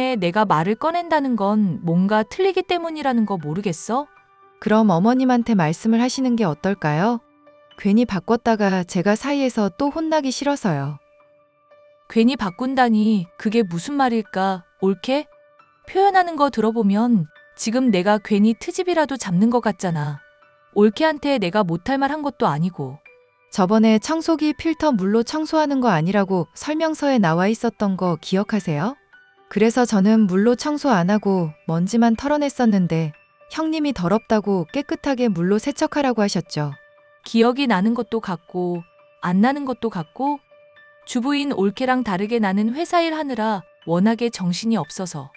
내가 말을 꺼낸다는 건 뭔가 틀리기 때문이라는 거 모르겠어? 그럼 어머님한테 말씀을 하시는 게 어떨까요? 괜히 바꿨다가 제가 사이에서 또 혼나기 싫어서요. 괜히 바꾼다니 그게 무슨 말일까? 옳게? 표현하는 거 들어보면 지금 내가 괜히 트집이라도 잡는 것 같잖아. 올케한테 내가 못할 말 한 것도 아니고. 저번에 청소기 필터 물로 청소하는 거 아니라고 설명서에 나와 있었던 거 기억하세요? 그래서 저는 물로 청소 안 하고 먼지만 털어냈었는데 형님이 더럽다고 깨끗하게 물로 세척하라고 하셨죠. 기억이 나는 것도 같고 안 나는 것도 같고 주부인 올케랑 다르게 나는 회사 일 하느라 워낙에 정신이 없어서.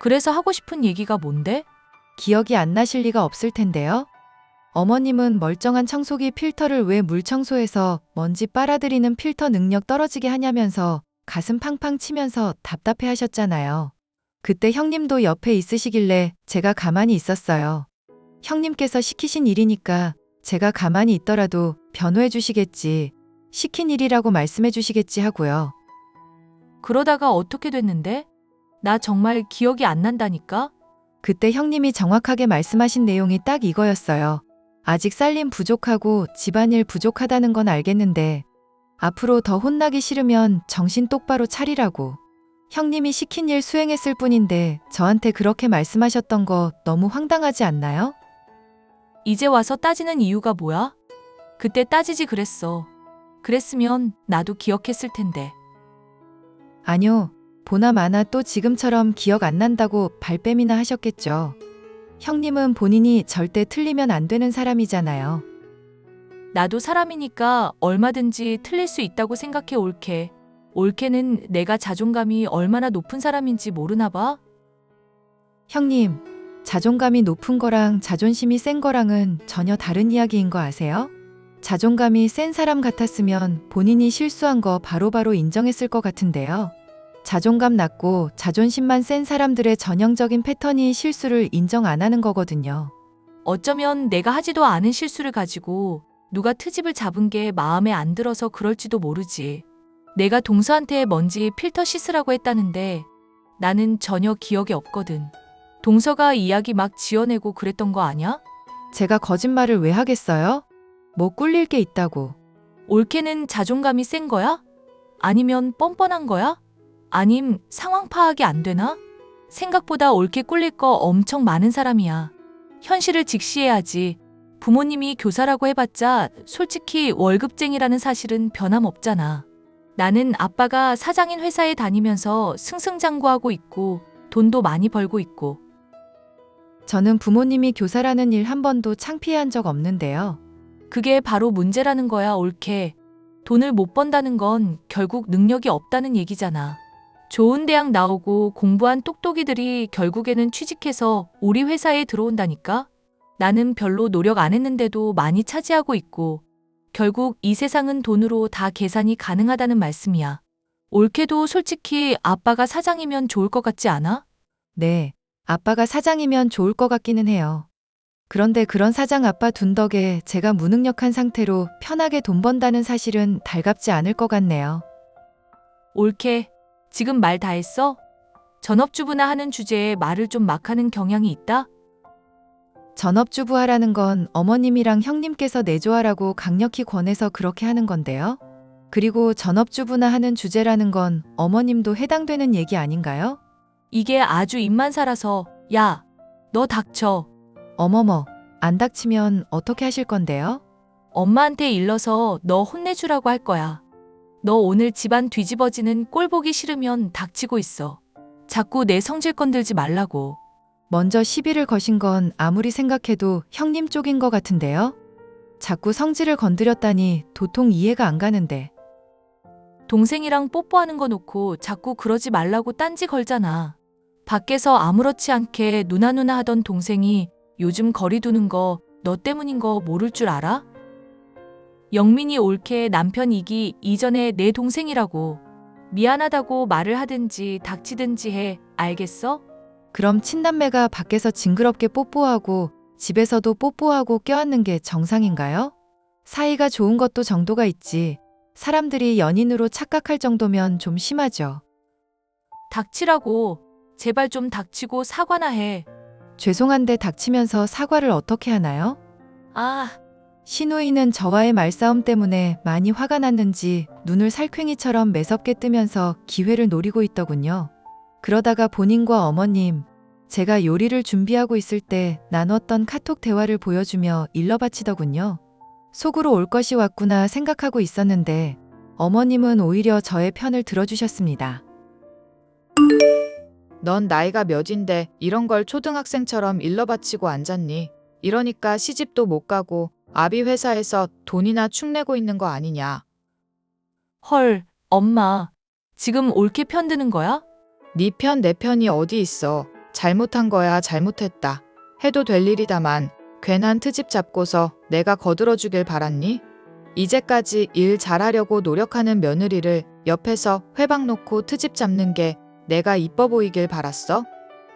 그래서 하고 싶은 얘기가 뭔데? 기억이 안 나실 리가 없을 텐데요. 어머님은 멀쩡한 청소기 필터를 왜 물 청소해서 먼지 빨아들이는 필터 능력 떨어지게 하냐면서 가슴 팡팡 치면서 답답해 하셨잖아요. 그때 형님도 옆에 있으시길래 제가 가만히 있었어요. 형님께서 시키신 일이니까 제가 가만히 있더라도 변호해 주시겠지, 시킨 일이라고 말씀해 주시겠지 하고요. 그러다가 어떻게 됐는데? 나 정말 기억이 안 난다니까? 그때 형님이 정확하게 말씀하신 내용이 딱 이거였어요. 아직 살림 부족하고 집안일 부족하다는 건 알겠는데 앞으로 더 혼나기 싫으면 정신 똑바로 차리라고. 형님이 시킨 일 수행했을 뿐인데 저한테 그렇게 말씀하셨던 거 너무 황당하지 않나요? 이제 와서 따지는 이유가 뭐야? 그때 따지지 그랬어. 그랬으면 나도 기억했을 텐데. 아니요. 보나마나 또 지금처럼 기억 안 난다고 발뺌이나 하셨겠죠. 형님은 본인이 절대 틀리면 안 되는 사람이잖아요. 나도 사람이니까 얼마든지 틀릴 수 있다고 생각해 올케. 올케는 내가 자존감이 얼마나 높은 사람인지 모르나 봐? 형님, 자존감이 높은 거랑 자존심이 센 거랑은 전혀 다른 이야기인 거 아세요? 자존감이 센 사람 같았으면 본인이 실수한 거 바로바로 인정했을 것 같은데요. 자존감 낮고 자존심만 센 사람들의 전형적인 패턴이 실수를 인정 안 하는 거거든요. 어쩌면 내가 하지도 않은 실수를 가지고 누가 트집을 잡은 게 마음에 안 들어서 그럴지도 모르지. 내가 동서한테 먼지 필터 씻으라고 했다는데 나는 전혀 기억이 없거든. 동서가 이야기 막 지어내고 그랬던 거 아냐? 제가 거짓말을 왜 하겠어요? 뭐 꿀릴 게 있다고. 올케는 자존감이 센 거야? 아니면 뻔뻔한 거야? 아님 상황 파악이 안 되나? 생각보다 올케 꿀릴 거 엄청 많은 사람이야. 현실을 직시해야지. 부모님이 교사라고 해봤자 솔직히 월급쟁이라는 사실은 변함없잖아. 나는 아빠가 사장인 회사에 다니면서 승승장구하고 있고 돈도 많이 벌고 있고. 저는 부모님이 교사라는 일 한 번도 창피한 적 없는데요. 그게 바로 문제라는 거야, 올케. 돈을 못 번다는 건 결국 능력이 없다는 얘기잖아. 좋은 대학 나오고 공부한 똑똑이들이 결국에는 취직해서 우리 회사에 들어온다니까? 나는 별로 노력 안 했는데도 많이 차지하고 있고 결국 이 세상은 돈으로 다 계산이 가능하다는 말씀이야. 올케도 솔직히 아빠가 사장이면 좋을 것 같지 않아? 네, 아빠가 사장이면 좋을 것 같기는 해요. 그런데 그런 사장 아빠 둔 덕에 제가 무능력한 상태로 편하게 돈 번다는 사실은 달갑지 않을 것 같네요. 올케, 지금 말 다 했어? 전업주부나 하는 주제에 말을 좀 막 하는 경향이 있다? 전업주부 하라는 건 어머님이랑 형님께서 내조하라고 강력히 권해서 그렇게 하는 건데요. 그리고 전업주부나 하는 주제라는 건 어머님도 해당되는 얘기 아닌가요? 이게 아주 입만 살아서 야, 너 닥쳐. 어머머, 안 닥치면 어떻게 하실 건데요? 엄마한테 일러서 너 혼내주라고 할 거야. 너 오늘 집안 뒤집어지는 꼴 보기 싫으면 닥치고 있어. 자꾸 내 성질 건들지 말라고. 먼저 시비를 거신 건 아무리 생각해도 형님 쪽인 것 같은데요? 자꾸 성질을 건드렸다니 도통 이해가 안 가는데. 동생이랑 뽀뽀하는 거 놓고 자꾸 그러지 말라고 딴지 걸잖아. 밖에서 아무렇지 않게 누나누나 하던 동생이 요즘 거리 두는 거 너 때문인 거 모를 줄 알아? 영민이 올케 남편이기 이전에 내 동생이라고. 미안하다고 말을 하든지 닥치든지 해. 알겠어? 그럼 친남매가 밖에서 징그럽게 뽀뽀하고 집에서도 뽀뽀하고 껴안는 게 정상인가요? 사이가 좋은 것도 정도가 있지. 사람들이 연인으로 착각할 정도면 좀 심하죠. 닥치라고. 제발 좀 닥치고 사과나 해. 죄송한데 닥치면서 사과를 어떻게 하나요? 아, 신우이는 저와의 말싸움 때문에 많이 화가 났는지 눈을 살쾡이처럼 매섭게 뜨면서 기회를 노리고 있더군요. 그러다가 본인과 어머님, 제가 요리를 준비하고 있을 때 나눴던 카톡 대화를 보여주며 일러바치더군요. 속으로 올 것이 왔구나 생각하고 있었는데 어머님은 오히려 저의 편을 들어주셨습니다. 넌 나이가 몇인데 이런 걸 초등학생처럼 일러바치고 앉았니? 이러니까 시집도 못 가고 아비 회사에서 돈이나 축내고 있는 거 아니냐? 헐, 엄마. 지금 옳게 편드는 거야? 네 편 내 편이 어디 있어? 잘못한 거야 잘못했다. 해도 될 일이다만 괜한 트집 잡고서 내가 거들어주길 바랐니? 이제까지 일 잘하려고 노력하는 며느리를 옆에서 회방 놓고 트집 잡는 게 내가 이뻐 보이길 바랐어?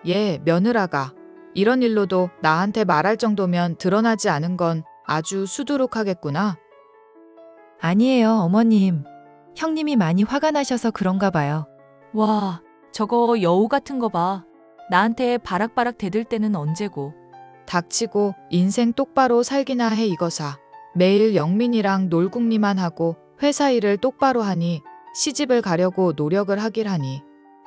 얘 며느라가 이런 일로도 나한테 말할 정도면 드러나지 않은 건 아주 수두룩하겠구나. 아니에요, 어머님. 형님이 많이 화가 나셔서 그런가 봐요. 와, 저거 여우 같은 거 봐. 나한테 바락바락 대들 때는 언제고. 닥치고 인생 똑바로 살기나 해 이거사. 매일 영민이랑 놀궁리만 하고 회사 일을 똑바로 하니 시집을 가려고 노력을 하길 하니.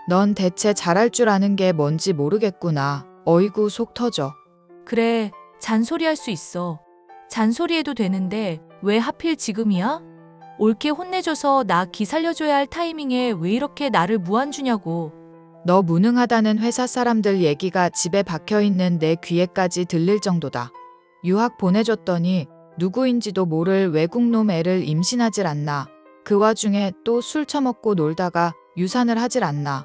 넌 대체 잘할 줄 아는 게 뭔지 모르겠구나. 어이구 속 터져. 그래, 잔소리할 수 있어. 잔소리해도 되는데 왜 하필 지금이야? 옳게 혼내줘서 나 기 살려줘야 할 타이밍에 왜 이렇게 나를 무안주냐고. 너 무능하다는 회사 사람들 얘기가 집에 박혀있는 내 귀에까지 들릴 정도다. 유학 보내줬더니 누구인지도 모를 외국놈 애를 임신하질 않나. 그 와중에 또 술 처먹고 놀다가 유산을 하질 않나.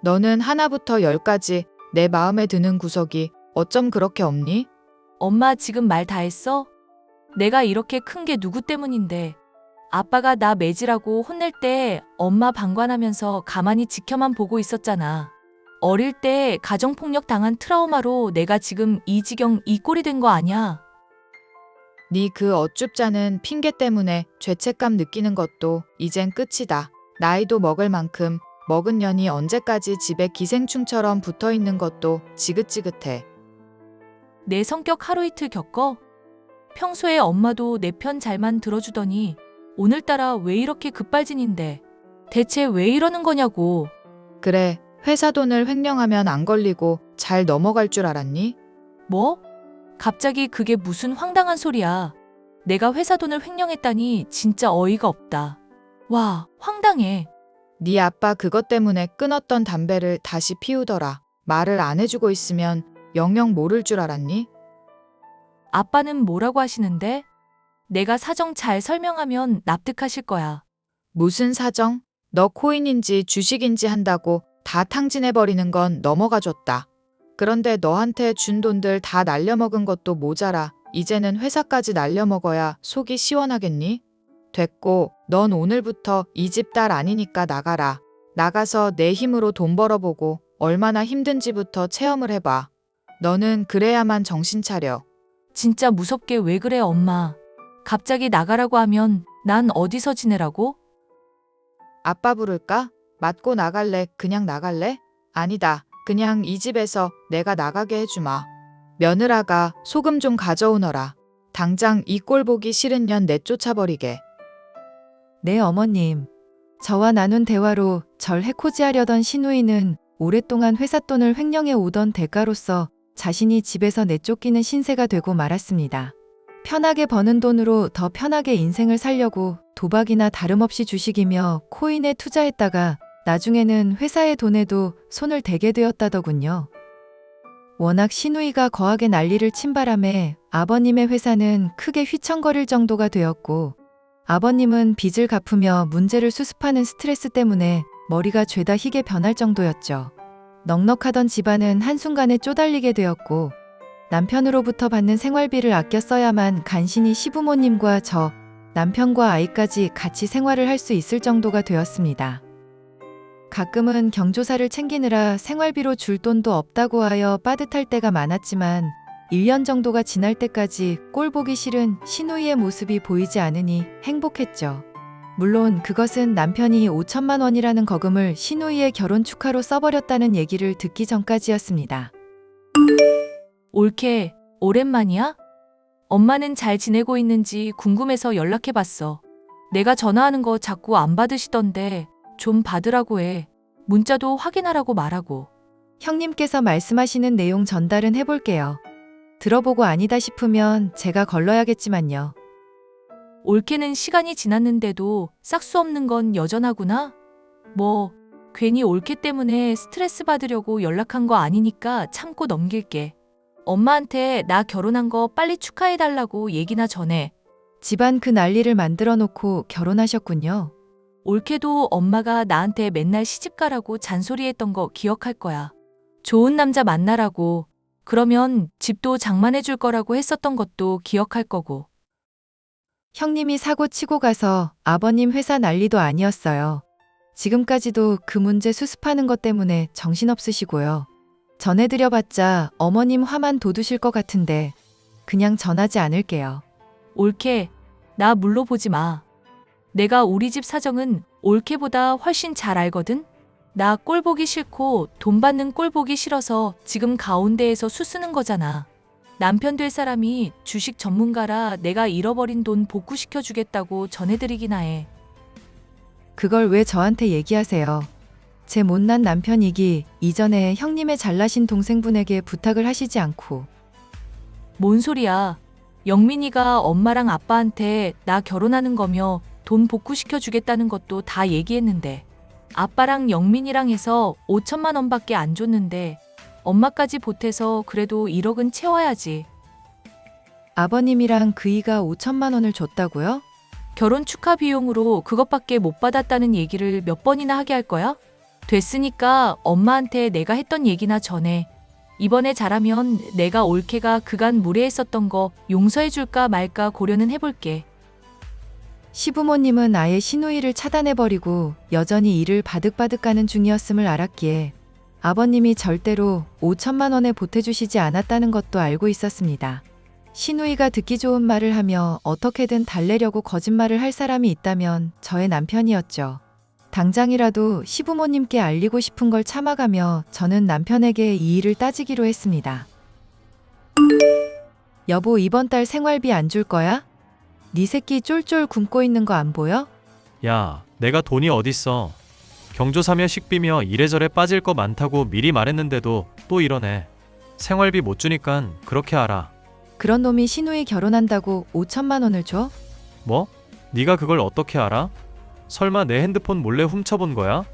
너는 하나부터 열까지 내 마음에 드는 구석이 어쩜 그렇게 없니? 엄마 지금 말 다 했어? 내가 이렇게 큰 게 누구 때문인데. 아빠가 나 매질하고 혼낼 때 엄마 방관하면서 가만히 지켜만 보고 있었잖아. 어릴 때 가정폭력 당한 트라우마로 내가 지금 이 지경 이 꼴이 된 거 아냐? 네 그 어쭙잖은 핑계 때문에 죄책감 느끼는 것도 이젠 끝이다. 나이도 먹을 만큼 먹은 년이 언제까지 집에 기생충처럼 붙어 있는 것도 지긋지긋해. 내 성격 하루 이틀 겪어? 평소에 엄마도 내 편 잘만 들어주더니 오늘따라 왜 이렇게 급발진인데. 대체 왜 이러는 거냐고. 그래, 회사 돈을 횡령하면 안 걸리고 잘 넘어갈 줄 알았니? 뭐? 갑자기 그게 무슨 황당한 소리야. 내가 회사 돈을 횡령했다니 진짜 어이가 없다. 와, 황당해. 네 아빠 그것 때문에 끊었던 담배를 다시 피우더라. 말을 안 해주고 있으면 영영 모를 줄 알았니? 아빠는 뭐라고 하시는데? 내가 사정 잘 설명하면 납득하실 거야. 무슨 사정? 너 코인인지 주식인지 한다고 다 탕진해버리는 건 넘어가 줬다. 그런데 너한테 준 돈들 다 날려먹은 것도 모자라 이제는 회사까지 날려먹어야 속이 시원하겠니? 됐고, 넌 오늘부터 이 집 딸 아니니까 나가라. 나가서 내 힘으로 돈 벌어보고 얼마나 힘든지부터 체험을 해봐. 너는 그래야만 정신 차려. 진짜 무섭게 왜 그래, 엄마. 갑자기 나가라고 하면 난 어디서 지내라고? 아빠 부를까? 맞고 나갈래? 그냥 나갈래? 아니다. 그냥 이 집에서 내가 나가게 해주마. 며느라가 소금 좀 가져오너라. 당장 이 꼴 보기 싫은 년 내쫓아버리게. 네, 어머님. 저와 나눈 대화로 절 해코지하려던 신우이는 오랫동안 회사 돈을 횡령해 오던 대가로서 자신이 집에서 내쫓기는 신세가 되고 말았습니다. 편하게 버는 돈으로 더 편하게 인생을 살려고 도박이나 다름없이 주식이며 코인에 투자했다가 나중에는 회사의 돈에도 손을 대게 되었다더군요. 워낙 신우이가 거하게 난리를 친 바람에 아버님의 회사는 크게 휘청거릴 정도가 되었고 아버님은 빚을 갚으며 문제를 수습하는 스트레스 때문에 머리가 죄다 희게 변할 정도였죠. 넉넉하던 집안은 한순간에 쪼달리게 되었고 남편으로부터 받는 생활비를 아껴 써야만 간신히 시부모님과 저, 남편과 아이까지 같이 생활을 할 수 있을 정도가 되었습니다. 가끔은 경조사를 챙기느라 생활비로 줄 돈도 없다고 하여 빠듯할 때가 많았지만 1년 정도가 지날 때까지 꼴 보기 싫은 신우이의 모습이 보이지 않으니 행복했죠. 물론 그것은 남편이 5천만 원이라는 거금을 신우이의 결혼 축하로 써버렸다는 얘기를 듣기 전까지였습니다. 올케, 오랜만이야? 엄마는 잘 지내고 있는지 궁금해서 연락해봤어. 내가 전화하는 거 자꾸 안 받으시던데 좀 받으라고 해. 문자도 확인하라고 말하고. 형님께서 말씀하시는 내용 전달은 해볼게요. 들어보고 아니다 싶으면 제가 걸러야겠지만요. 올케는 시간이 지났는데도 싹수 없는 건 여전하구나? 뭐, 괜히 올케 때문에 스트레스 받으려고 연락한 거 아니니까 참고 넘길게. 엄마한테 나 결혼한 거 빨리 축하해달라고 얘기나 전해. 집안 그 난리를 만들어 놓고 결혼하셨군요. 올케도 엄마가 나한테 맨날 시집가라고 잔소리했던 거 기억할 거야. 좋은 남자 만나라고. 그러면 집도 장만해 줄 거라고 했었던 것도 기억할 거고. 형님이 사고 치고 가서 아버님 회사 난리도 아니었어요. 지금까지도 그 문제 수습하는 것 때문에 정신없으시고요. 전해드려봤자 어머님 화만 돋우실 것 같은데 그냥 전하지 않을게요. 올케, 나 물러보지 마. 내가 우리 집 사정은 올케보다 훨씬 잘 알거든? 나 꼴 보기 싫고 돈 받는 꼴 보기 싫어서 지금 가운데에서 수쓰는 거잖아. 남편 될 사람이 주식 전문가라 내가 잃어버린 돈 복구시켜 주겠다고 전해드리기나 해. 그걸 왜 저한테 얘기하세요? 제 못난 남편이기 이전에 형님의 잘나신 동생분에게 부탁을 하시지 않고. 뭔 소리야. 영민이가 엄마랑 아빠한테 나 결혼하는 거며 돈 복구시켜 주겠다는 것도 다 얘기했는데 아빠랑 영민이랑 해서 5천만 원밖에 안 줬는데 엄마까지 보태서 그래도 1억은 채워야지. 아버님이랑 그이가 5천만 원을 줬다고요? 결혼 축하 비용으로 그것밖에 못 받았다는 얘기를 몇 번이나 하게 할 거야? 됐으니까 엄마한테 내가 했던 얘기나 전해. 이번에 잘하면 내가 올케가 그간 무례했었던 거 용서해 줄까 말까 고려는 해볼게. 시부모님은 아예 시누이를 차단해버리고 여전히 일을 바득바득 가는 중이었음을 알았기에 아버님이 절대로 5천만 원에 보태주시지 않았다는 것도 알고 있었습니다. 시누이가 듣기 좋은 말을 하며 어떻게든 달래려고 거짓말을 할 사람이 있다면 저의 남편이었죠. 당장이라도 시부모님께 알리고 싶은 걸 참아가며 저는 남편에게 이 일을 따지기로 했습니다. 여보, 이번 달 생활비 안 줄 거야? 네 새끼 쫄쫄 굶고 있는 거 안 보여? 야, 내가 돈이 어딨어. 경조사며 식비며 이래저래 빠질 거 많다고 미리 말했는데도 또 이러네. 생활비 못 주니깐 그렇게 알아. 그런 놈이 시누이 결혼한다고 5천만 원을 줘? 뭐? 네가 그걸 어떻게 알아? 설마 내 핸드폰 몰래 훔쳐본 거야?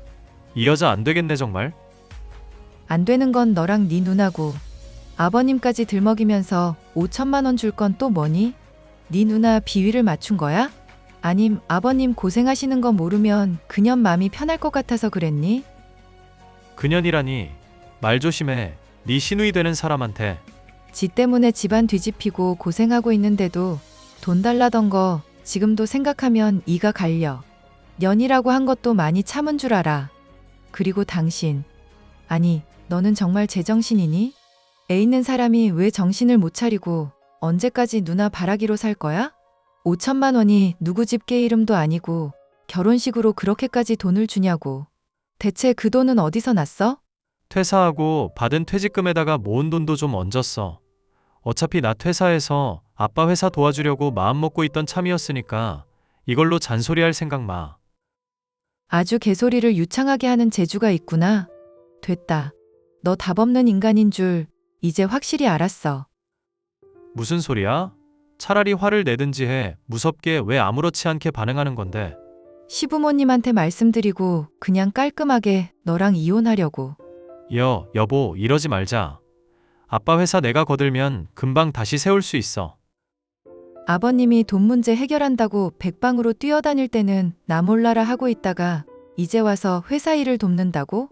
이 여자 안 되겠네 정말. 안 되는 건 너랑 네 누나고 아버님까지 들먹이면서 5천만 원 줄 건 또 뭐니? 네 누나 비위를 맞춘 거야? 아님 아버님 고생하시는 거 모르면 그년 마음이 편할 것 같아서 그랬니? 그년이라니. 말 조심해. 네 시누이 되는 사람한테. 지 때문에 집안 뒤집히고 고생하고 있는데도 돈 달라던 거 지금도 생각하면 이가 갈려. 년이라고 한 것도 많이 참은 줄 알아. 그리고 당신. 아니, 너는 정말 제정신이니? 애 있는 사람이 왜 정신을 못 차리고 언제까지 누나 바라기로 살 거야? 5천만 원이 누구 집 개 이름도 아니고 결혼식으로 그렇게까지 돈을 주냐고. 대체 그 돈은 어디서 났어? 퇴사하고 받은 퇴직금에다가 모은 돈도 좀 얹었어. 어차피 나 퇴사해서 아빠 회사 도와주려고 마음먹고 있던 참이었으니까 이걸로 잔소리할 생각 마. 아주 개소리를 유창하게 하는 재주가 있구나. 됐다. 너 답 없는 인간인 줄 이제 확실히 알았어. 무슨 소리야? 차라리 화를 내든지 해. 무섭게 왜 아무렇지 않게 반응하는 건데. 시부모님한테 말씀드리고 그냥 깔끔하게 너랑 이혼하려고. 여보, 이러지 말자. 아빠 회사 내가 거들면 금방 다시 세울 수 있어. 아버님이 돈 문제 해결한다고 백방으로 뛰어다닐 때는 나 몰라라 하고 있다가 이제 와서 회사 일을 돕는다고?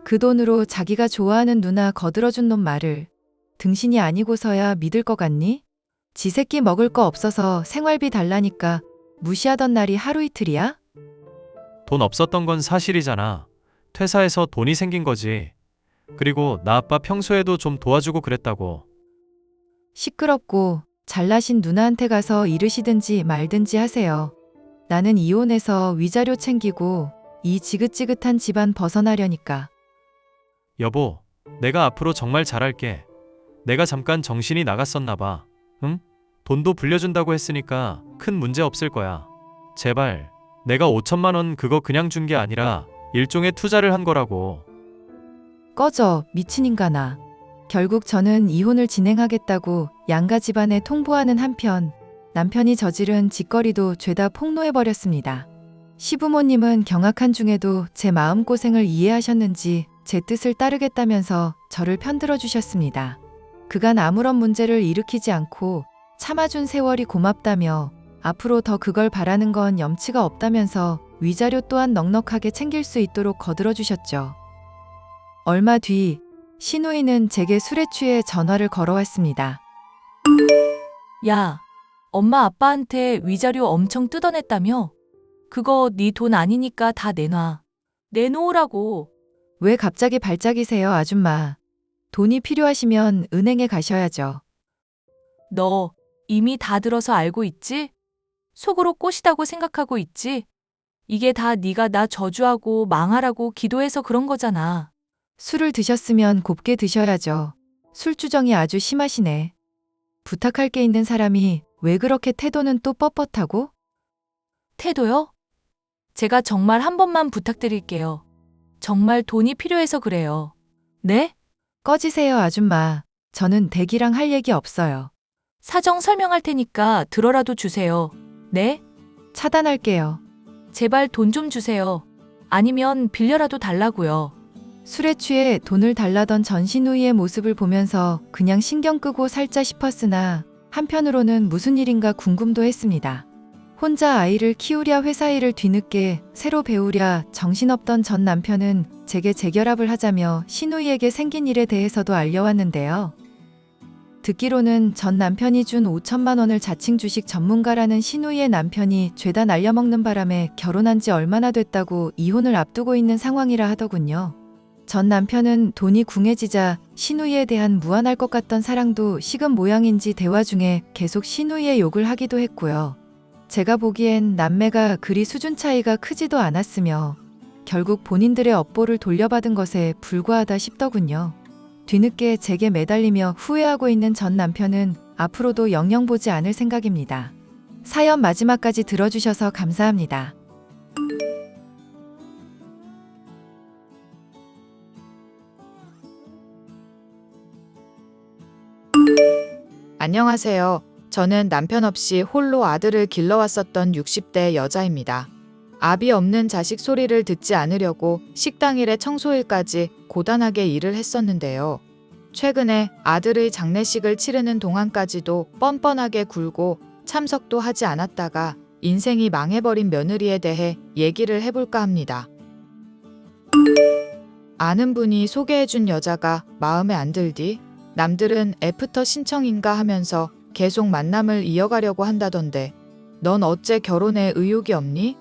그 돈으로 자기가 좋아하는 누나 거들어준 놈 말을 등신이 아니고서야 믿을 것 같니? 지 새끼 먹을 거 없어서 생활비 달라니까 무시하던 날이 하루 이틀이야? 돈 없었던 건 사실이잖아. 퇴사해서 돈이 생긴 거지. 그리고 나 아빠 평소에도 좀 도와주고 그랬다고. 시끄럽고 잘나신 누나한테 가서 이르시든지 말든지 하세요. 나는 이혼해서 위자료 챙기고 이 지긋지긋한 집안 벗어나려니까. 여보, 내가 앞으로 정말 잘할게. 내가 잠깐 정신이 나갔었나 봐. 응? 돈도 불려준다고 했으니까 큰 문제 없을 거야. 제발, 내가 5천만 원 그거 그냥 준 게 아니라 일종의 투자를 한 거라고. 꺼져, 미친 인간아. 결국 저는 이혼을 진행하겠다고 양가 집안에 통보하는 한편 남편이 저지른 짓거리도 죄다 폭로해버렸습니다. 시부모님은 경악한 중에도 제 마음고생을 이해하셨는지 제 뜻을 따르겠다면서 저를 편들어 주셨습니다. 그간 아무런 문제를 일으키지 않고 참아준 세월이 고맙다며 앞으로 더 그걸 바라는 건 염치가 없다면서 위자료 또한 넉넉하게 챙길 수 있도록 거들어 주셨죠. 얼마 뒤 시누이는 제게 술에 취해 전화를 걸어왔습니다. 야, 엄마 아빠한테 위자료 엄청 뜯어냈다며? 그거 네 돈 아니니까 다 내놔. 내놓으라고. 왜 갑자기 발작이세요, 아줌마? 돈이 필요하시면 은행에 가셔야죠. 너 이미 다 들어서 알고 있지? 속으로 꼬시다고 생각하고 있지? 이게 다 네가 나 저주하고 망하라고 기도해서 그런 거잖아. 술을 드셨으면 곱게 드셔야죠. 술주정이 아주 심하시네. 부탁할 게 있는 사람이 왜 그렇게 태도는 또 뻣뻣하고? 태도요? 제가 정말 한 번만 부탁드릴게요. 정말 돈이 필요해서 그래요. 네? 꺼지세요, 아줌마. 저는 댁이랑 할 얘기 없어요. 사정 설명할 테니까 들어라도 주세요. 네? 차단할게요. 제발 돈 좀 주세요. 아니면 빌려라도 달라고요. 술에 취해 돈을 달라던 전신우이의 모습을 보면서 그냥 신경 끄고 살자 싶었으나 한편으로는 무슨 일인가 궁금도 했습니다. 혼자 아이를 키우랴 회사 일을 뒤늦게 새로 배우랴 정신없던 전 남편은 제게 재결합을 하자며 신우이에게 생긴 일에 대해서도 알려왔는데요. 듣기로는 전 남편이 준 5천만 원을 자칭 주식 전문가라는 신우이의 남편이 죄다 날려먹는 바람에 결혼한 지 얼마나 됐다고 이혼을 앞두고 있는 상황이라 하더군요. 전 남편은 돈이 궁해지자 신우이에 대한 무한할 것 같던 사랑도 식은 모양인지 대화 중에 계속 신우이의 욕을 하기도 했고요. 제가 보기엔 남매가 그리 수준 차이가 크지도 않았으며 결국 본인들의 업보를 돌려받은 것에 불과하다 싶더군요. 뒤늦게 제게 매달리며 후회하고 있는 전 남편은 앞으로도 영영 보지 않을 생각입니다. 사연 마지막까지 들어주셔서 감사합니다. 안녕하세요. 저는 남편 없이 홀로 아들을 길러왔었던 60대 여자입니다. 압이 없는 자식 소리를 듣지 않으려고 식당 일에 청소일까지 고단하게 일을 했었는데요. 최근에 아들의 장례식을 치르는 동안까지도 뻔뻔하게 굴고 참석도 하지 않았다가 인생이 망해버린 며느리에 대해 얘기를 해볼까 합니다. 아는 분이 소개해준 여자가 마음에 안 들디 남들은 애프터 신청인가 하면서 계속 만남을 이어가려고 한다던데 넌 어째 결혼에 의욕이 없니?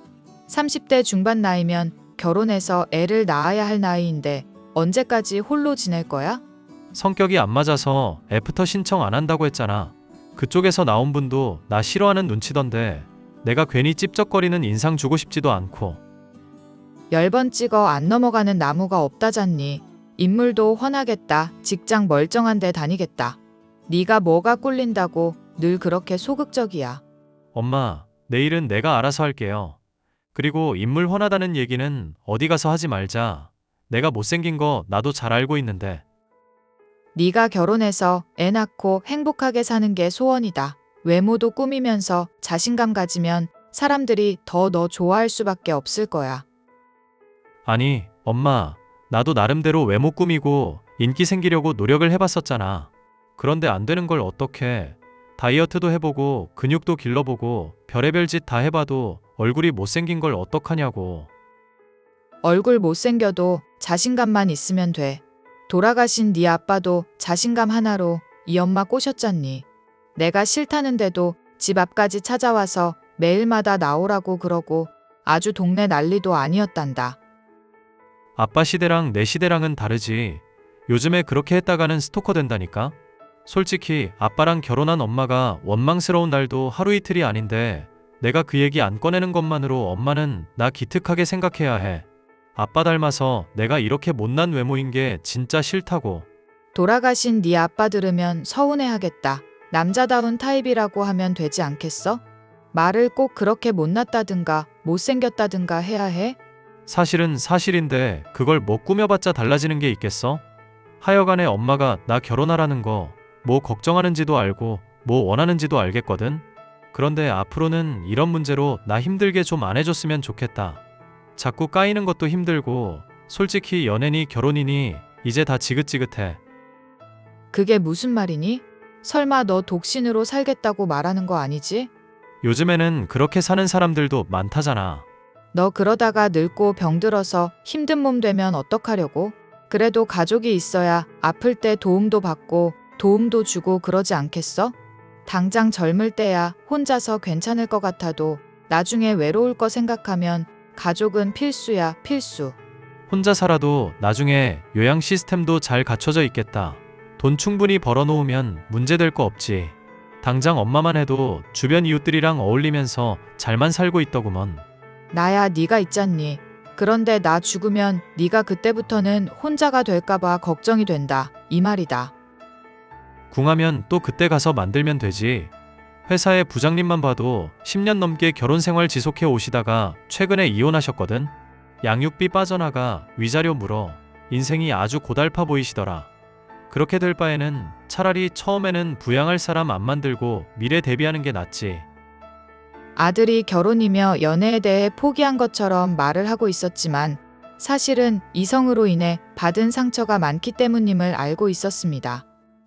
30대 중반 나이면 결혼해서 애를 낳아야 할 나이인데 언제까지 홀로 지낼 거야? 성격이 안 맞아서 애프터 신청 안 한다고 했잖아. 그쪽에서 나온 분도 나 싫어하는 눈치던데 내가 괜히 찝쩍거리는 인상 주고 싶지도 않고. 10번 찍어 안 넘어가는 나무가 없다잖니. 인물도 훤하겠다. 직장 멀쩡한 데 다니겠다. 네가 뭐가 꿀린다고 늘 그렇게 소극적이야. 엄마, 내일은 내가 알아서 할게요. 그리고 인물 훤하다는 얘기는 어디 가서 하지 말자. 내가 못생긴 거 나도 잘 알고 있는데. 네가 결혼해서 애 낳고 행복하게 사는 게 소원이다. 외모도 꾸미면서 자신감 가지면 사람들이 더 너 좋아할 수밖에 없을 거야. 아니, 엄마, 나도 나름대로 외모 꾸미고 인기 생기려고 노력을 해봤었잖아. 그런데 안 되는 걸 어떡해. 다이어트도 해보고 근육도 길러보고 별의별 짓 다 해봐도 얼굴이 못생긴 걸 어떡하냐고. 얼굴 못생겨도 자신감만 있으면 돼. 돌아가신 네 아빠도 자신감 하나로 이 엄마 꼬셨잖니. 내가 싫다는데도 집 앞까지 찾아와서 매일마다 나오라고 그러고 아주 동네 난리도 아니었단다. 아빠 시대랑 내 시대랑은 다르지. 요즘에 그렇게 했다가는 스토커 된다니까. 솔직히 아빠랑 결혼한 엄마가 원망스러운 날도 하루 이틀이 아닌데 내가 그 얘기 안 꺼내는 것만으로 엄마는 나 기특하게 생각해야 해. 아빠 닮아서 내가 이렇게 못난 외모인 게 진짜 싫다고. 돌아가신 네 아빠 들으면 서운해하겠다. 남자다운 타입이라고 하면 되지 않겠어? 말을 꼭 그렇게 못났다든가 못생겼다든가 해야 해? 사실은 사실인데 그걸 뭐 꾸며봤자 달라지는 게 있겠어? 하여간에 엄마가 나 결혼하라는 거 뭐 걱정하는지도 알고 뭐 원하는지도 알겠거든? 그런데 앞으로는 이런 문제로 나 힘들게 좀 안 해줬으면 좋겠다. 자꾸 까이는 것도 힘들고 솔직히 연애니 결혼이니 이제 다 지긋지긋해. 그게 무슨 말이니? 설마 너 독신으로 살겠다고 말하는 거 아니지? 요즘에는 그렇게 사는 사람들도 많다잖아. 너 그러다가 늙고 병들어서 힘든 몸 되면 어떡하려고? 그래도 가족이 있어야 아플 때 도움도 받고 도움도 주고 그러지 않겠어? 당장 젊을 때야 혼자서 괜찮을 것 같아도 나중에 외로울 거 생각하면 가족은 필수야, 필수. 혼자 살아도 나중에 요양 시스템도 잘 갖춰져 있겠다. 돈 충분히 벌어놓으면 문제될 거 없지. 당장 엄마만 해도 주변 이웃들이랑 어울리면서 잘만 살고 있더구먼. 나야 네가 있잖니. 그런데 나 죽으면 네가 그때부터는 혼자가 될까 봐 걱정이 된다. 이 말이다. 궁하면 또 그때 가서 만들면 되지. 회사의 부장님만 봐도 10년 넘게 결혼 생활 지속해 오시다가 최근에 이혼하셨거든. 양육비 빠져나가 위자료 물어 인생이 아주 고달파 보이시더라. 그렇게 될 바에는 차라리 처음에는 부양할 사람 안 만들고 미래 대비하는 게 낫지. 아들이 결혼이며 연애에 대해 포기한 것처럼 말을 하고 있었지만 사실은 이성으로 인해 받은 상처가 많기 때문임을 알고 있었습니다.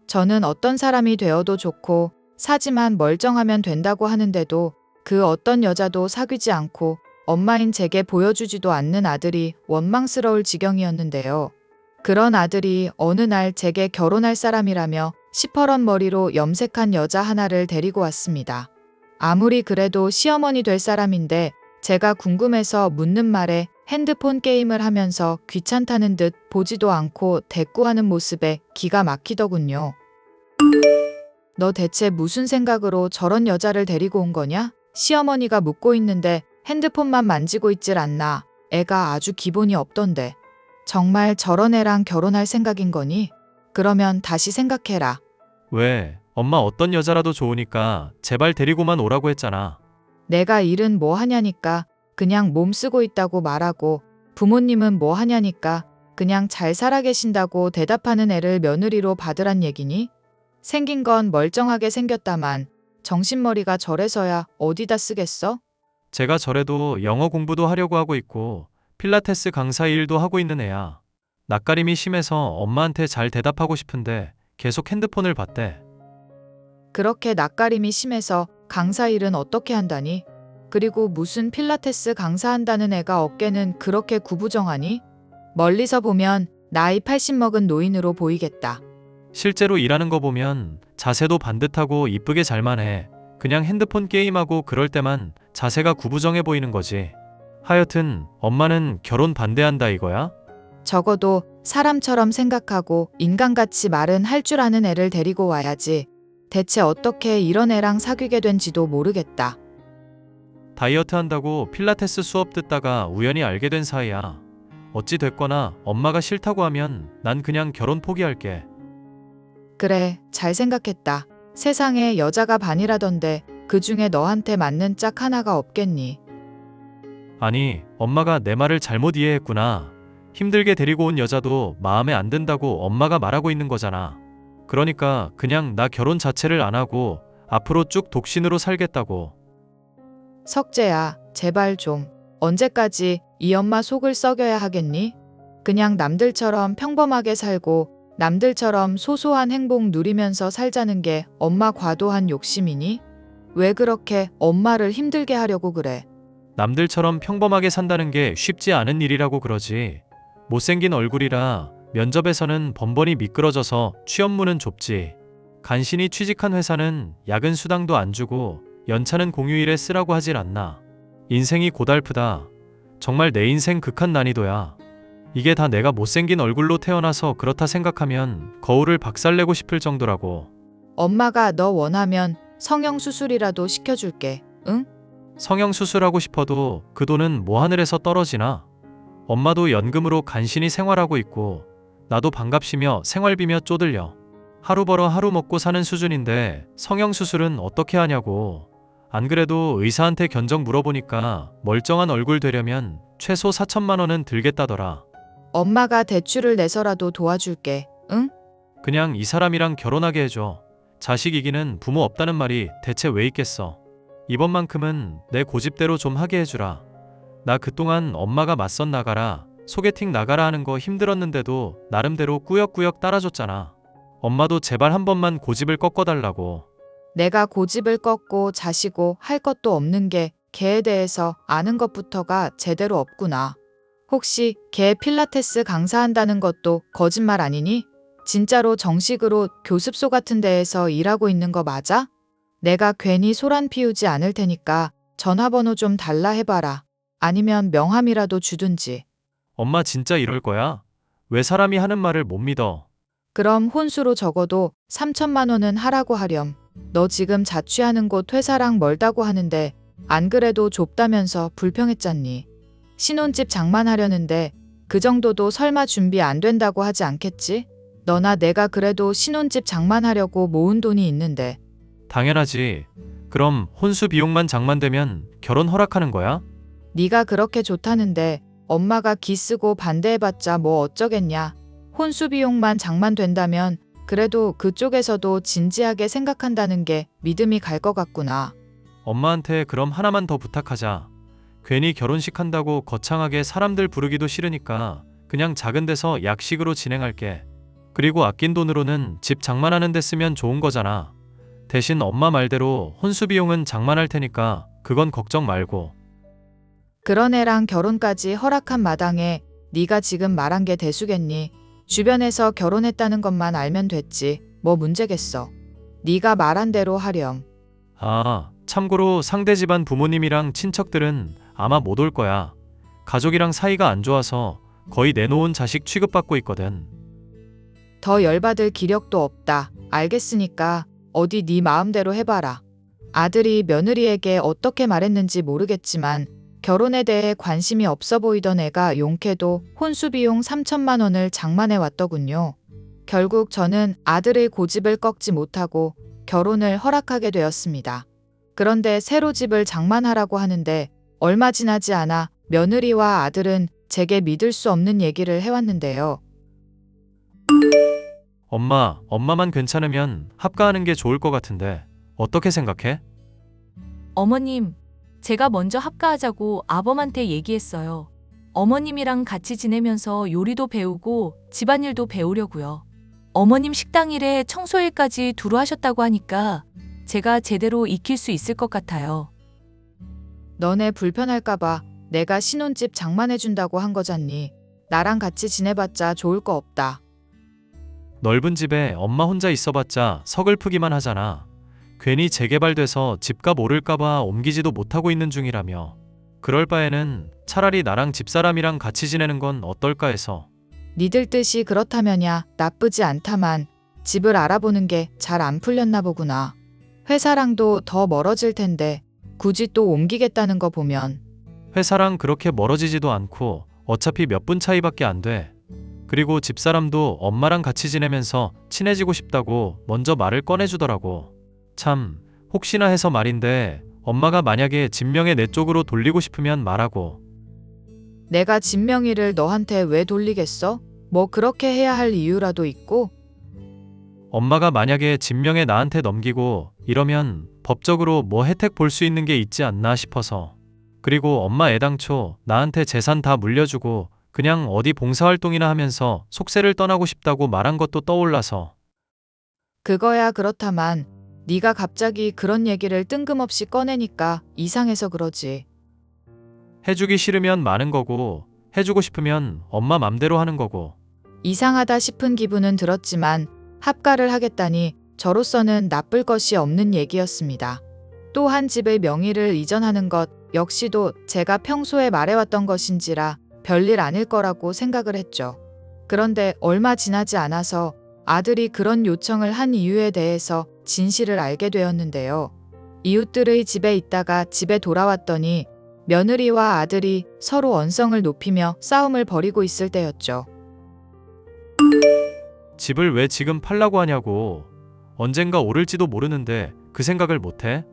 저는 어떤 사람이 되어도 좋고 사지만 멀쩡하면 된다고 하는데도 그 어떤 여자도 사귀지 않고 엄마인 제게 보여주지도 않는 아들이 원망스러울 지경이었는데요. 그런 아들이 어느 날 제게 결혼할 사람이라며 시퍼런 머리로 염색한 여자 하나를 데리고 왔습니다. 아무리 그래도 시어머니 될 사람인데 제가 궁금해서 묻는 말에 핸드폰 게임을 하면서 귀찮다는 듯 보지도 않고 대꾸하는 모습에 기가 막히더군요. 너 대체 무슨 생각으로 저런 여자를 데리고 온 거냐? 시어머니가 묻고 있는데 핸드폰만 만지고 있질 않나. 애가 아주 기본이 없던데. 정말 저런 애랑 결혼할 생각인 거니? 그러면 다시 생각해라. 왜? 엄마 어떤 여자라도 좋으니까 제발 데리고만 오라고 했잖아. 내가 일은 뭐 하냐니까 그냥 몸 쓰고 있다고 말하고 부모님은 뭐 하냐니까 그냥 잘 살아 계신다고 대답하는 애를 며느리로 받으란 얘기니? 생긴 건 멀쩡하게 생겼다만 정신머리가 저래서야 어디다 쓰겠어? 제가 저래도 영어 공부도 하려고 하고 있고 필라테스 강사 일도 하고 있는 애야. 낯가림이 심해서 엄마한테 잘 대답하고 싶은데 계속 핸드폰을 봤대. 그렇게 낯가림이 심해서 강사 일은 어떻게 한다니? 그리고 무슨 필라테스 강사한다는 애가 어깨는 그렇게 구부정하니? 멀리서 보면 나이 80 먹은 노인으로 보이겠다. 실제로 일하는 거 보면 자세도 반듯하고 이쁘게 잘만 해. 그냥 핸드폰 게임하고 그럴 때만 자세가 구부정해 보이는 거지. 하여튼 엄마는 결혼 반대한다 이거야? 적어도 사람처럼 생각하고 인간같이 말은 할 줄 아는 애를 데리고 와야지. 대체 어떻게 이런 애랑 사귀게 된지도 모르겠다. 다이어트 한다고 필라테스 수업 듣다가 우연히 알게 된 사이야. 어찌 됐거나 엄마가 싫다고 하면 난 그냥 결혼 포기할게. 그래, 잘 생각했다. 세상에 여자가 반이라던데 그 중에 너한테 맞는 짝 하나가 없겠니? 아니, 엄마가 내 말을 잘못 이해했구나. 힘들게 데리고 온 여자도 마음에 안 든다고 엄마가 말하고 있는 거잖아. 그러니까 그냥 나 결혼 자체를 안 하고 앞으로 쭉 독신으로 살겠다고. 석재야, 제발 좀. 언제까지 이 엄마 속을 썩여야 하겠니? 그냥 남들처럼 평범하게 살고 남들처럼 소소한 행복 누리면서 살자는 게 엄마 과도한 욕심이니? 왜 그렇게 엄마를 힘들게 하려고 그래? 남들처럼 평범하게 산다는 게 쉽지 않은 일이라고 그러지. 못생긴 얼굴이라 면접에서는 번번이 미끄러져서 취업문은 좁지. 간신히 취직한 회사는 야근 수당도 안 주고 연차는 공휴일에 쓰라고 하질 않나. 인생이 고달프다. 정말 내 인생 극한 난이도야. 이게 다 내가 못생긴 얼굴로 태어나서 그렇다 생각하면 거울을 박살내고 싶을 정도라고. 엄마가 너 원하면 성형수술이라도 시켜줄게. 응? 성형수술하고 싶어도 그 돈은 뭐 하늘에서 떨어지나? 엄마도 연금으로 간신히 생활하고 있고 나도 반갑시며 생활비며 쪼들려. 하루 벌어 하루 먹고 사는 수준인데 성형수술은 어떻게 하냐고. 안 그래도 의사한테 견적 물어보니까 멀쩡한 얼굴 되려면 최소 4천만 원은 들겠다더라. 엄마가 대출을 내서라도 도와줄게. 응? 그냥 이 사람이랑 결혼하게 해줘. 자식이기는 부모 없다는 말이 대체 왜 있겠어. 이번만큼은 내 고집대로 좀 하게 해주라. 나 그동안 엄마가 맞선 나가라, 소개팅 나가라 하는 거 힘들었는데도 나름대로 꾸역꾸역 따라줬잖아. 엄마도 제발 한 번만 고집을 꺾어달라고. 내가 고집을 꺾고 자시고 할 것도 없는 게 걔에 대해서 아는 것부터가 제대로 없구나. 혹시 걔 필라테스 강사한다는 것도 거짓말 아니니? 진짜로 정식으로 교습소 같은 데에서 일하고 있는 거 맞아? 내가 괜히 소란 피우지 않을 테니까 전화번호 좀 달라 해봐라. 아니면 명함이라도 주든지. 엄마 진짜 이럴 거야? 왜 사람이 하는 말을 못 믿어? 그럼 혼수로 적어도 3천만 원은 하라고 하렴. 너 지금 자취하는 곳 회사랑 멀다고 하는데 안 그래도 좁다면서 불평했잖니. 신혼집 장만하려는데 그 정도도 설마 준비 안 된다고 하지 않겠지? 너나 내가 그래도 신혼집 장만하려고 모은 돈이 있는데. 당연하지. 그럼 혼수 비용만 장만되면 결혼 허락하는 거야? 네가 그렇게 좋다는데 엄마가 기 쓰고 반대해봤자 뭐 어쩌겠냐. 혼수 비용만 장만된다면 그래도 그쪽에서도 진지하게 생각한다는 게 믿음이 갈 것 같구나. 엄마한테 그럼 하나만 더 부탁하자. 괜히 결혼식 한다고 거창하게 사람들 부르기도 싫으니까 그냥 작은 데서 약식으로 진행할게. 그리고 아낀 돈으로는 집 장만하는 데 쓰면 좋은 거잖아. 대신 엄마 말대로 혼수 비용은 장만할 테니까 그건 걱정 말고. 그런 애랑 결혼까지 허락한 마당에 네가 지금 말한 게 대수겠니? 주변에서 결혼했다는 것만 알면 됐지. 뭐 문제겠어. 네가 말한 대로 하렴. 아, 참고로 상대 집안 부모님이랑 친척들은 아마 못 올 거야. 가족이랑 사이가 안 좋아서 거의 내놓은 자식 취급받고 있거든. 더 열받을 기력도 없다. 알겠으니까 어디 네 마음대로 해봐라. 아들이 며느리에게 어떻게 말했는지 모르겠지만 결혼에 대해 관심이 없어 보이던 애가 용케도 혼수 비용 3천만 원을 장만해 왔더군요. 결국 저는 아들의 고집을 꺾지 못하고 결혼을 허락하게 되었습니다. 그런데 새로 집을 장만하라고 하는데 얼마 지나지 않아 며느리와 아들은 제게 믿을 수 없는 얘기를 해왔는데요. 엄마만 괜찮으면 합가하는 게 좋을 것 같은데 어떻게 생각해? 어머님, 제가 먼저 합가하자고 아범한테 얘기했어요. 어머님이랑 같이 지내면서 요리도 배우고 집안일도 배우려고요. 어머님 식당 일에 청소일까지 두루 하셨다고 하니까 제가 제대로 익힐 수 있을 것 같아요. 너네 불편할까봐 내가 신혼집 장만해준다고 한 거잖니. 나랑 같이 지내봤자 좋을 거 없다. 넓은 집에 엄마 혼자 있어봤자 서글프기만 하잖아. 괜히 재개발돼서 집값 오를까봐 옮기지도 못하고 있는 중이라며. 그럴 바에는 차라리 나랑 집사람이랑 같이 지내는 건 어떨까 해서. 니들 뜻이 그렇다면야 나쁘지 않다만 집을 알아보는 게 잘 안 풀렸나 보구나. 회사랑도 더 멀어질 텐데 굳이 또 옮기겠다는 거 보면. 회사랑 그렇게 멀어지지도 않고 어차피 몇 분 차이밖에 안 돼. 그리고 집사람도 엄마랑 같이 지내면서 친해지고 싶다고 먼저 말을 꺼내주더라고. 참, 혹시나 해서 말인데 엄마가 만약에 진명에 내 쪽으로 돌리고 싶으면 말하고. 내가 진명이를 너한테 왜 돌리겠어? 뭐 그렇게 해야 할 이유라도 있고? 엄마가 만약에 진명에 나한테 넘기고 이러면 법적으로 뭐 혜택 볼 수 있는 게 있지 않나 싶어서. 그리고 엄마 애당초 나한테 재산 다 물려주고 그냥 어디 봉사활동이나 하면서 속세를 떠나고 싶다고 말한 것도 떠올라서. 그거야 그렇다만 네가 갑자기 그런 얘기를 뜬금없이 꺼내니까 이상해서 그러지. 해주기 싫으면 마는 거고 해주고 싶으면 엄마 맘대로 하는 거고. 이상하다 싶은 기분은 들었지만 합가를 하겠다니 저로서는 나쁠 것이 없는 얘기였습니다. 또 한 집의 명의를 이전하는 것 역시도 제가 평소에 말해왔던 것인지라 별일 아닐 거라고 생각을 했죠. 그런데 얼마 지나지 않아서 아들이 그런 요청을 한 이유에 대해서 진실을 알게 되었는데요. 이웃들의 집에 있다가 집에 돌아왔더니 며느리와 아들이 서로 언성을 높이며 싸움을 벌이고 있을 때였죠. 집을 왜 지금 팔라고 하냐고. 언젠가 오를지도 모르는데 그 생각을 못해?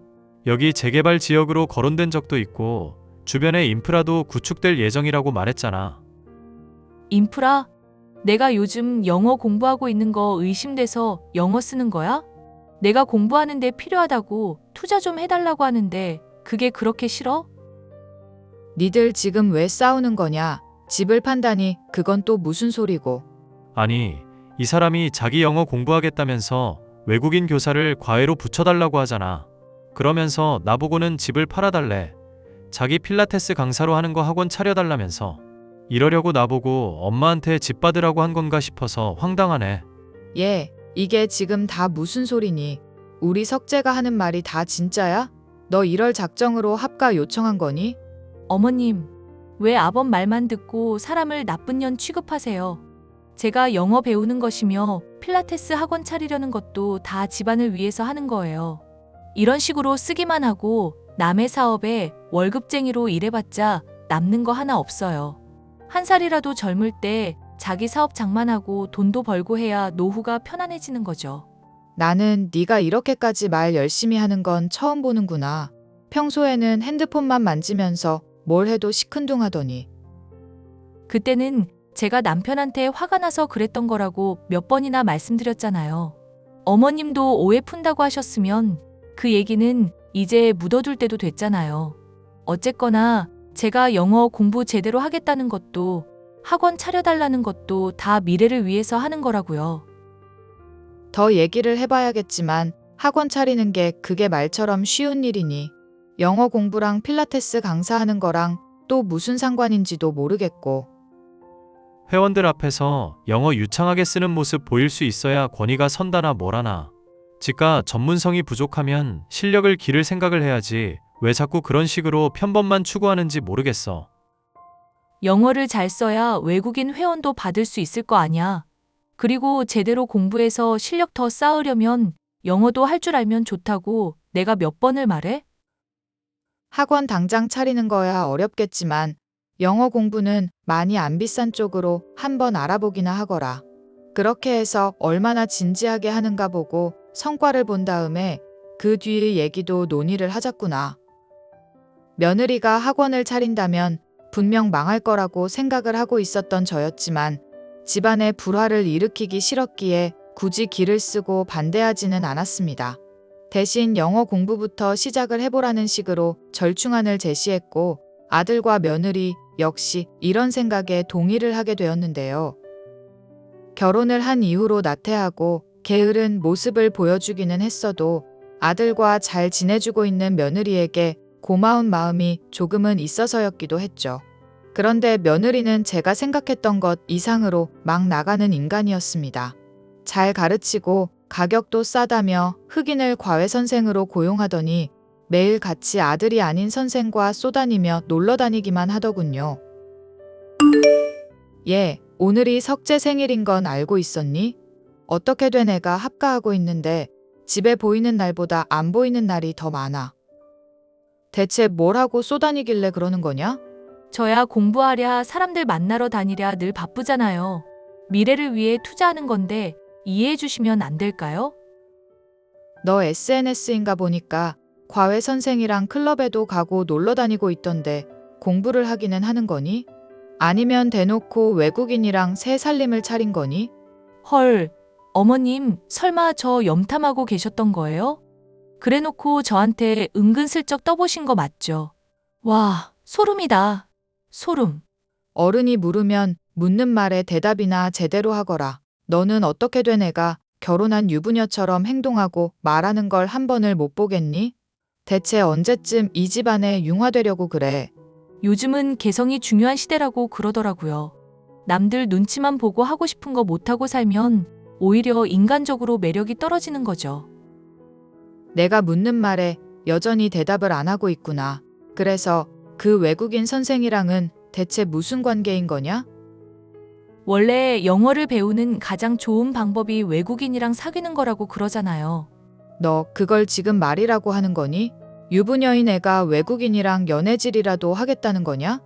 여기 재개발 지역으로 거론된 적도 있고 주변의 인프라도 구축될 예정이라고 말했잖아. 인프라? 내가 요즘 영어 공부하고 있는 거 의심돼서 영어 쓰는 거야? 내가 공부하는데 필요하다고 투자 좀 해달라고 하는데 그게 그렇게 싫어? 니들 지금 왜 싸우는 거냐? 집을 판다니 그건 또 무슨 소리고. 아니, 이 사람이 자기 영어 공부하겠다면서 외국인 교사를 과외로 붙여달라고 하잖아. 그러면서 나보고는 집을 팔아달래. 자기 필라테스 강사로 하는 거 학원 차려달라면서. 이러려고 나보고 엄마한테 집 받으라고 한 건가 싶어서 황당하네. 얘, 이게 지금 다 무슨 소리니? 우리 석재가 하는 말이 다 진짜야? 너 이럴 작정으로 합가 요청한 거니? 어머님, 왜 아범 말만 듣고 사람을 나쁜 년 취급하세요? 제가 영어 배우는 것이며 필라테스 학원 차리려는 것도 다 집안을 위해서 하는 거예요. 이런 식으로 쓰기만 하고 남의 사업에 월급쟁이로 일해봤자 남는 거 하나 없어요. 한 살이라도 젊을 때 자기 사업 장만하고 돈도 벌고 해야 노후가 편안해지는 거죠. 나는 네가 이렇게까지 말 열심히 하는 건 처음 보는구나. 평소에는 핸드폰만 만지면서 뭘 해도 시큰둥하더니. 그때는 제가 남편한테 화가 나서 그랬던 거라고 몇 번이나 말씀드렸잖아요. 어머님도 오해 푼다고 하셨으면 그 얘기는 이제 묻어둘 때도 됐잖아요. 어쨌거나 제가 영어 공부 제대로 하겠다는 것도 학원 차려달라는 것도 다 미래를 위해서 하는 거라고요. 더 얘기를 해봐야겠지만 학원 차리는 게 그게 말처럼 쉬운 일이니. 영어 공부랑 필라테스 강사하는 거랑 또 무슨 상관인지도 모르겠고. 회원들 앞에서 영어 유창하게 쓰는 모습 보일 수 있어야 권위가 선다나 뭐라나. 지가 전문성이 부족하면 실력을 기를 생각을 해야지 왜 자꾸 그런 식으로 편법만 추구하는지 모르겠어. 영어를 잘 써야 외국인 회원도 받을 수 있을 거 아냐. 그리고 제대로 공부해서 실력 더 쌓으려면 영어도 할 줄 알면 좋다고 내가 몇 번을 말해? 학원 당장 차리는 거야 어렵겠지만 영어 공부는 많이 안 비싼 쪽으로 한번 알아보기나 하거라. 그렇게 해서 얼마나 진지하게 하는가 보고 성과를 본 다음에 그 뒤의 얘기도 논의를 하자꾸나. 며느리가 학원을 차린다면 분명 망할 거라고 생각을 하고 있었던 저였지만 집안의 불화를 일으키기 싫었기에 굳이 기를 쓰고 반대하지는 않았습니다. 대신 영어 공부부터 시작을 해보라는 식으로 절충안을 제시했고 아들과 며느리 역시 이런 생각에 동의를 하게 되었는데요. 결혼을 한 이후로 나태하고 게으른 모습을 보여주기는 했어도 아들과 잘 지내주고 있는 며느리에게 고마운 마음이 조금은 있어서였기도 했죠. 그런데 며느리는 제가 생각했던 것 이상으로 막 나가는 인간이었습니다. 잘 가르치고 가격도 싸다며 흑인을 과외 선생으로 고용하더니 매일 같이 아들이 아닌 선생과 쏘다니며 놀러 다니기만 하더군요. 얘, 오늘이 석재 생일인 건 알고 있었니? 어떻게 된 애가 합가하고 있는데 집에 보이는 날보다 안 보이는 날이 더 많아. 대체 뭘 하고 쏘다니길래 그러는 거냐? 저야 공부하랴 사람들 만나러 다니랴 늘 바쁘잖아요. 미래를 위해 투자하는 건데 이해해 주시면 안 될까요? 너 SNS인가 보니까 과외 선생이랑 클럽에도 가고 놀러 다니고 있던데 공부를 하기는 하는 거니? 아니면 대놓고 외국인이랑 새 살림을 차린 거니? 헐, 어머님 설마 저 염탐하고 계셨던 거예요? 그래놓고 저한테 은근슬쩍 떠보신 거 맞죠? 와, 소름이다. 소름. 어른이 물으면 묻는 말에 대답이나 제대로 하거라. 너는 어떻게 된 애가 결혼한 유부녀처럼 행동하고 말하는 걸 한 번을 못 보겠니? 대체 언제쯤 이 집안에 융화되려고 그래? 요즘은 개성이 중요한 시대라고 그러더라고요. 남들 눈치만 보고 하고 싶은 거 못하고 살면 오히려 인간적으로 매력이 떨어지는 거죠. 내가 묻는 말에 여전히 대답을 안 하고 있구나. 그래서 그 외국인 선생이랑은 대체 무슨 관계인 거냐? 원래 영어를 배우는 가장 좋은 방법이 외국인이랑 사귀는 거라고 그러잖아요. 너 그걸 지금 말이라고 하는 거니? 유부녀인 애가 외국인이랑 연애질이라도 하겠다는 거냐?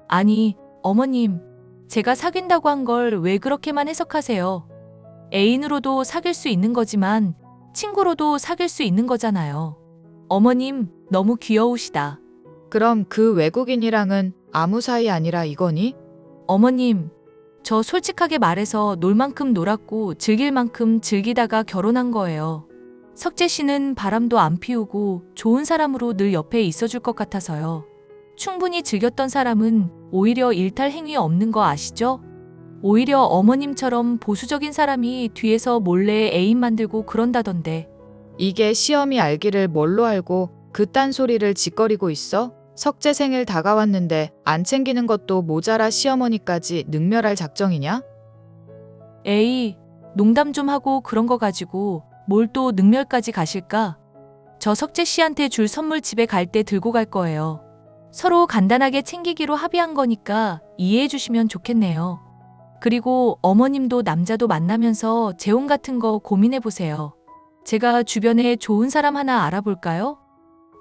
아니, 어머님, 제가 사귄다고 한 걸 왜 그렇게만 해석하세요? 애인으로도 사귈 수 있는 거지만 친구로도 사귈 수 있는 거잖아요. 어머님, 너무 귀여우시다. 그럼 그 외국인이랑은 아무 사이 아니라 이거니? 어머님, 저 솔직하게 말해서 놀 만큼 놀았고 즐길 만큼 즐기다가 결혼한 거예요. 석재 씨는 바람도 안 피우고 좋은 사람으로 늘 옆에 있어줄 것 같아서요. 충분히 즐겼던 사람은 오히려 일탈 행위 없는 거 아시죠? 오히려 어머님처럼 보수적인 사람이 뒤에서 몰래 애인 만들고 그런다던데. 이게 시험이 알기를 뭘로 알고 그딴 소리를 짓거리고 있어? 석재 생일 다가왔는데 안 챙기는 것도 모자라 시어머니까지 능멸할 작정이냐? 에이, 농담 좀 하고 그런 거 가지고 뭘 또 능멸까지 가실까? 저 석재 씨한테 줄 선물 집에 갈 때 들고 갈 거예요. 서로 간단하게 챙기기로 합의한 거니까 이해해 주시면 좋겠네요. 그리고 어머님도 남자도 만나면서 재혼 같은 거 고민해 보세요. 제가 주변에 좋은 사람 하나 알아볼까요?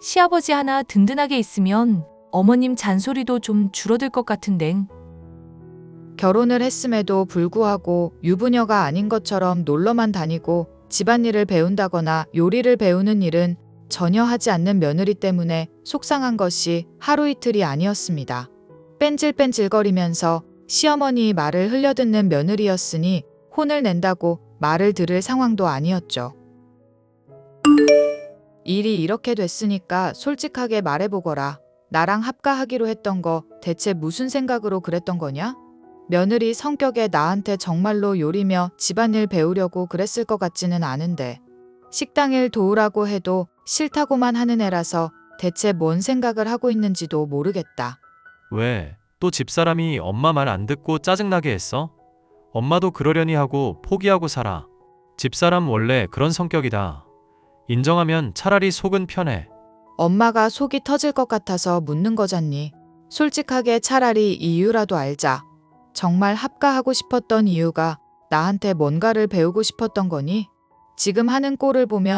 시아버지 하나 든든하게 있으면 어머님 잔소리도 좀 줄어들 것 같은데. 결혼을 했음에도 불구하고 유부녀가 아닌 것처럼 놀러만 다니고 집안일을 배운다거나 요리를 배우는 일은 전혀 하지 않는 며느리 때문에 속상한 것이 하루 이틀이 아니었습니다. 뺀질뺀질거리면서 시어머니 말을 흘려듣는 며느리였으니 혼을 낸다고 말을 들을 상황도 아니었죠. 일이 이렇게 됐으니까 솔직하게 말해보거라. 나랑 합가하기로 했던 거 대체 무슨 생각으로 그랬던 거냐? 며느리 성격에 나한테 정말로 요리며 집안일 배우려고 그랬을 것 같지는 않은데. 식당일 도우라고 해도 싫다고만 하는 애라서 대체 뭔 생각을 하고 있는지도 모르겠다. 왜? 또 집사람이 엄마 말 안 듣고 짜증나게 했어? 엄마도 그러려니 하고 포기하고 살아. 집사람 원래 그런 성격이다. 인정하면 차라리 속은 편해. 엄마가 속이 터질 것 같아서 묻는 거잖니. 솔직하게 차라리 이유라도 알자. 정말 합가하고 싶었던 이유가 나한테 뭔가를 배우고 싶었던 거니? 지금 하는 꼴을 보면